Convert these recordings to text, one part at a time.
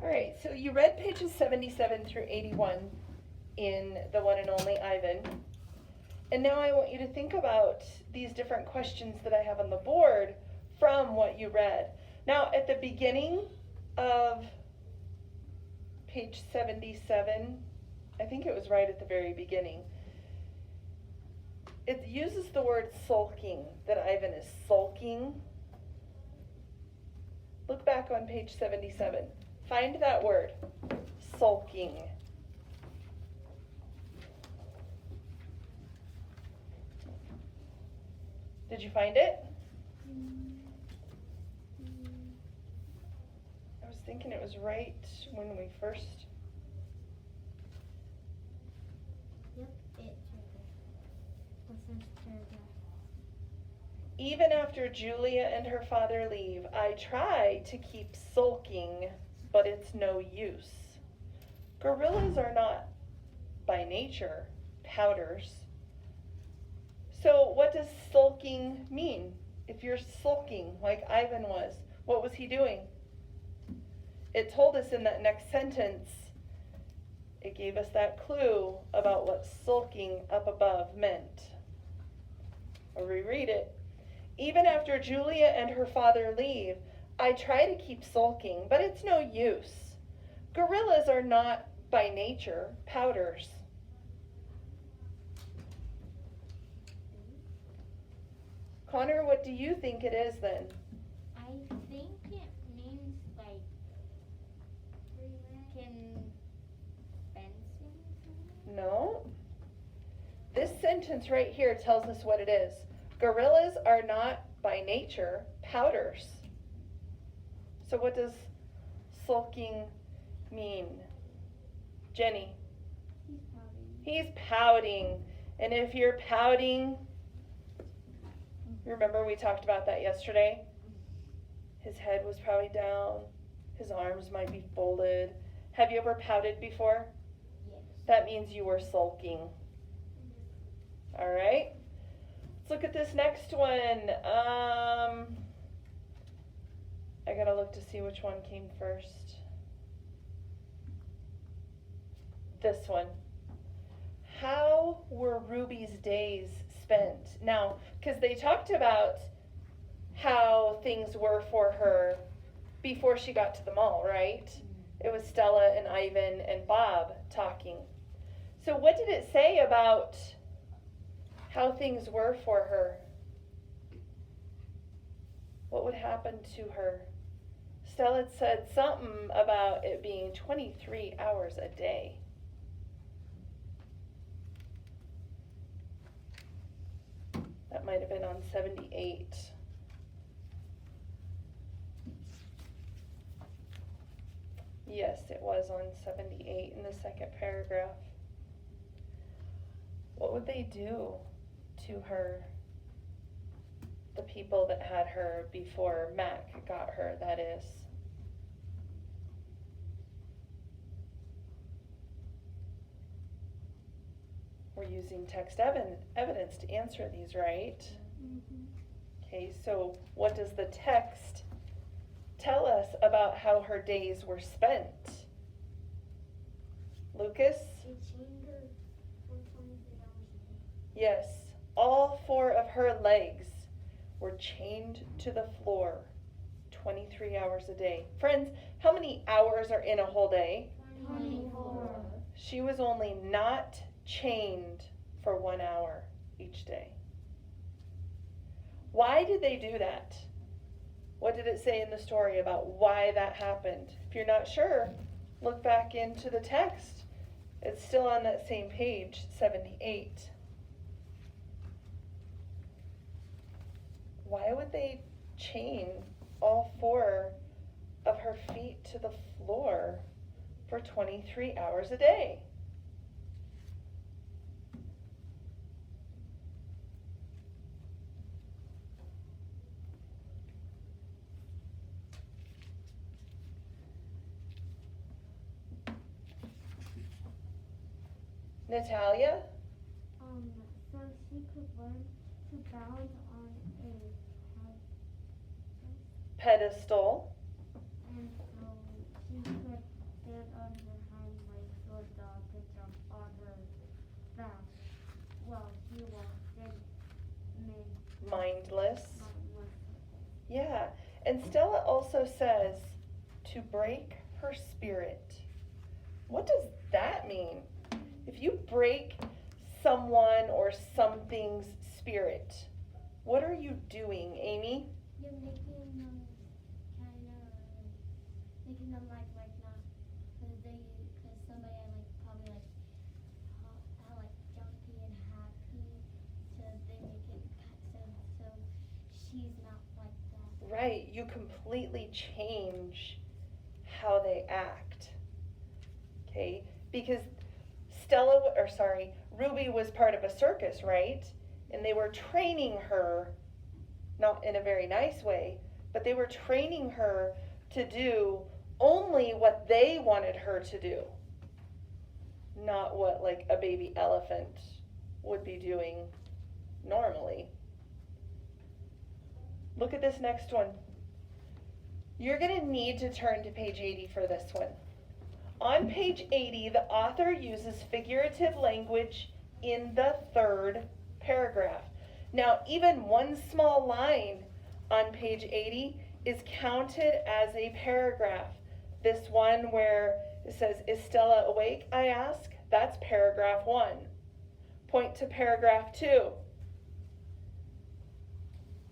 All right, so you read pages 77 through 81 in The One and Only Ivan. And now I want you to think about these different questions that I have on the board from what you read. Now, at the beginning of page 77, I think it was right at the very beginning, it uses the word sulking, that Ivan is sulking. Look back on page 77. Find that word, sulking. Did you find it? I was thinking it was right when we first. Yep, it's right there. The first paragraph. Even after Julia and her father leave, I try to keep sulking, but it's no use. Gorillas are not, by nature, pouters. So what does sulking mean? If you're sulking like Ivan was, what was he doing? It told us in that next sentence, it gave us that clue about what sulking up above meant. I'll reread it. Even after Julia and her father leave, I try to keep sulking, but it's no use. Gorillas are not, by nature, pouters. Connor, what do you think it is then? I think it means like fencing. No. This sentence right here tells us what it is. Gorillas are not, by nature, pouters. So what does sulking mean? Jenny? He's pouting. He's pouting. And if you're pouting, remember we talked about that yesterday? His head was probably down. His arms might be folded. Have you ever pouted before? Yes. That means you were sulking. All right. Let's look at this next one. I gotta look to see which one came first. This one. How were Ruby's days spent? Now, because they talked about how things were for her before she got to the mall, right? It was Stella and Ivan and Bob talking. So what did it say about how things were for her? What would happen to her? Stella said something about it being 23 hours a day. That might have been on 78. Yes, it was on 78 in the second paragraph. What would they do to her? The people that had her before Mac got her, that is. We're using text evidence to answer these, right? Mm-hmm. Okay, so what does the text tell us about how her days were spent? Lucas? They chained her for 23 hours a day. Yes, all 4 of her legs were chained to the floor 23 hours a day. Friends, how many hours are in a whole day? 24. She was only not chained for 1 hour each day. Why did they do that? What did it say in the story about why that happened? If you're not sure, look back into the text. It's still on that same page, 78. Why would they chain all 4 of her feet to the floor for 23 hours a day? Natalia? So she could learn to balance on a Pedestal. and so she could also says to break her spirit. What does that mean? If you break someone or something's spirit, what are you doing, Amy? You're making them kind of making them like not because somebody like probably like how like jumpy and happy, so they make it so she's not like that. Right, you completely change how they act. Okay, because Ruby was part of a circus, right? And they were training her, not in a very nice way, but they were training her to do only what they wanted her to do, not what like a baby elephant would be doing normally. Look at this next one. You're going to need to turn to page 80 for this one. On page 80, the author uses figurative language in the third paragraph. Now, even one small line on page 80 is counted as a paragraph. This one where it says, "Is Stella awake, I ask?" That's paragraph 1. Point to paragraph 2.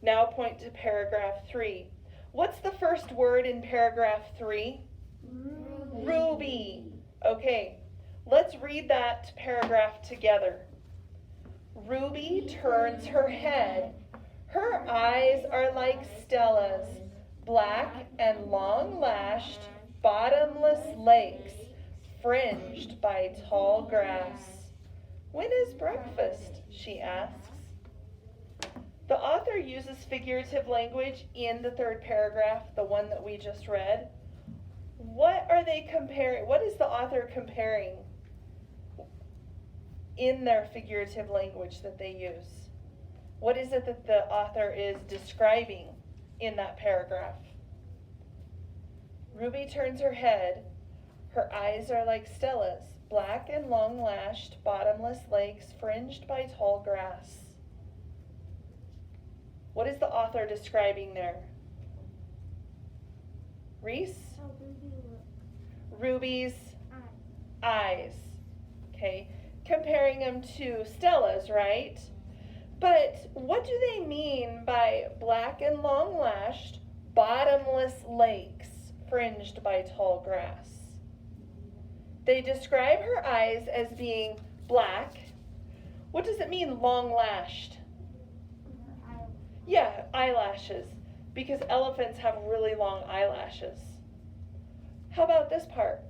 Now point to paragraph 3. What's the first word in paragraph 3? Ruby. Okay, let's read that paragraph together. Ruby turns her head. Her eyes are like Stella's, black and long-lashed, bottomless lakes, fringed by tall grass. "When is breakfast?" she asks. The author uses figurative language in the third paragraph, the one that we just read. What are they comparing? What is the author comparing in their figurative language that they use? What is it that the author is describing in that paragraph? Ruby turns her head. Her eyes are like Stella's, black and long-lashed, bottomless lakes fringed by tall grass. What is the author describing there? Reese? How Ruby look? Ruby's eyes. Okay, comparing them to Stella's, right? But what do they mean by black and long-lashed, bottomless lakes fringed by tall grass? They describe her eyes as being black. What does it mean, long-lashed? Yeah, eyelashes, because elephants have really long eyelashes. How about this part?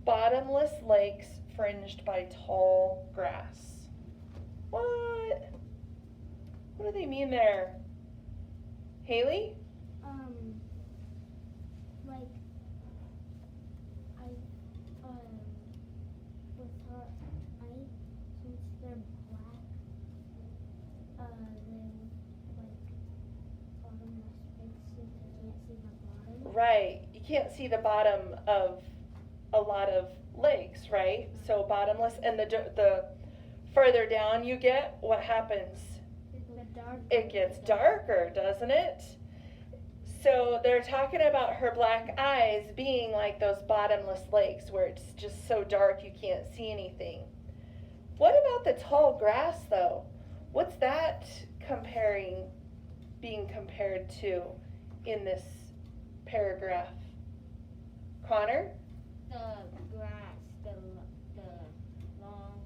Bottomless lakes fringed by tall grass. What? What do they mean there? Haley? Like with her eyes, since they're black, then like bottomless lakes, since you can't see the bottom. Right, you can't see the bottom of a lot of lakes, right? So bottomless, and the further down you get, what happens? It gets darker, doesn't it? So they're talking about her black eyes being like those bottomless lakes where it's just so dark you can't see anything. What about the tall grass though? What's that being compared to in this paragraph? Connor? The grass, the long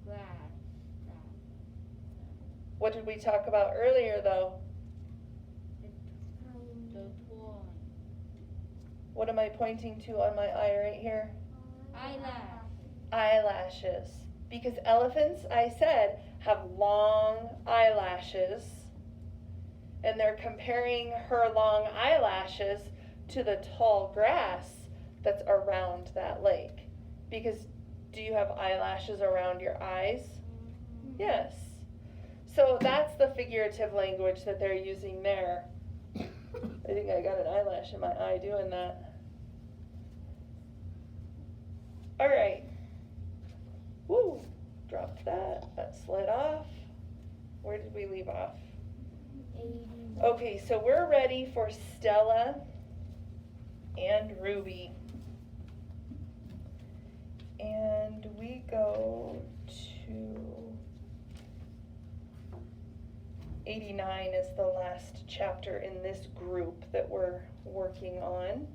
grass. What did we talk about earlier though? The torn. What am I pointing to on my eye right here? Eyelashes. Because elephants, I said, have long eyelashes. And they're comparing her long eyelashes to the tall grass that's around that lake. Because do you have eyelashes around your eyes? Yes. So that's the figurative language that they're using there. I think I got an eyelash in my eye doing that. All right. Woo, dropped that. That slid off. Where did we leave off? 80. Okay, so we're ready for Stella and Ruby. And we go to 89 is the last chapter in this group that we're working on.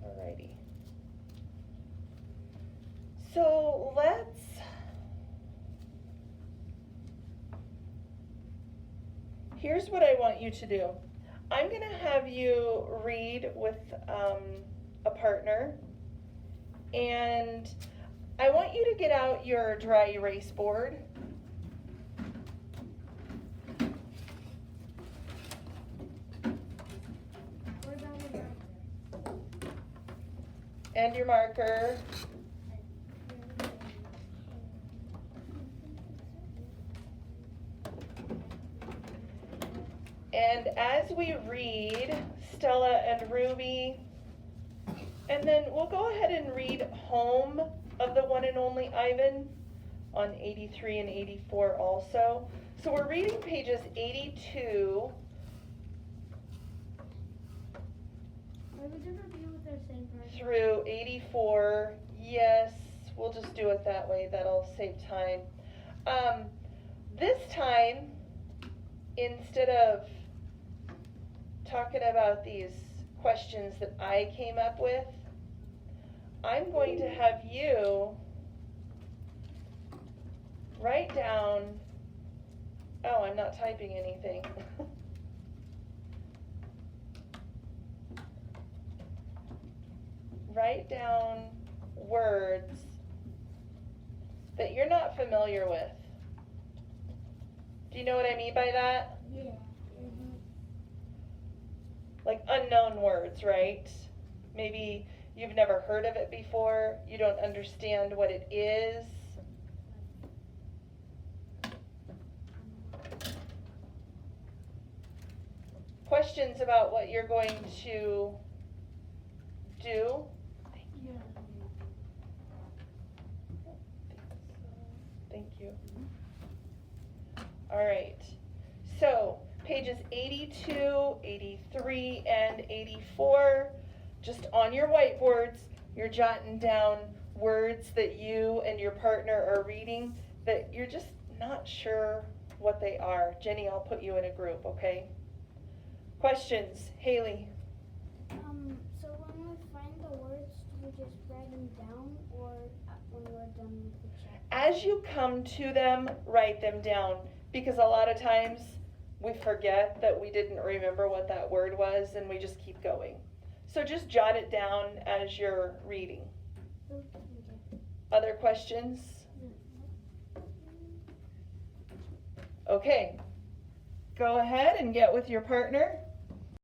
Alrighty. So here's what I want you to do. I'm going to have you read with a partner, and I want you to get out your dry erase board. What about a marker? And your marker. And as we read Stella and Ruby, and then we'll go ahead and read Home of the One and Only Ivan on 83 and 84 also. So we're reading pages 82. Would it ever be with the same person? Through 84. Yes, we'll just do it that way. That'll save time. This time, instead of talking about these questions that I came up with, I'm going to have you write down, oh, I'm not typing anything. Write down words that you're not familiar with. Do you know what I mean by that? Yeah. Like unknown words, right? Maybe you've never heard of it before, you don't understand what it is. Questions about what you're going to do? Yeah. Thank you. All right. So, pages 82, 83, and 84, just on your whiteboards, you're jotting down words that you and your partner are reading that you're just not sure what they are. Jenny, I'll put you in a group, okay? Questions? Haley? So when we find the words, do we just write them down, or when we're done with the chapter? As you come to them, write them down, because a lot of times we forget that we didn't remember what that word was and we just keep going. So just jot it down as you're reading. Okay. Other questions? Okay, go ahead and get with your partner.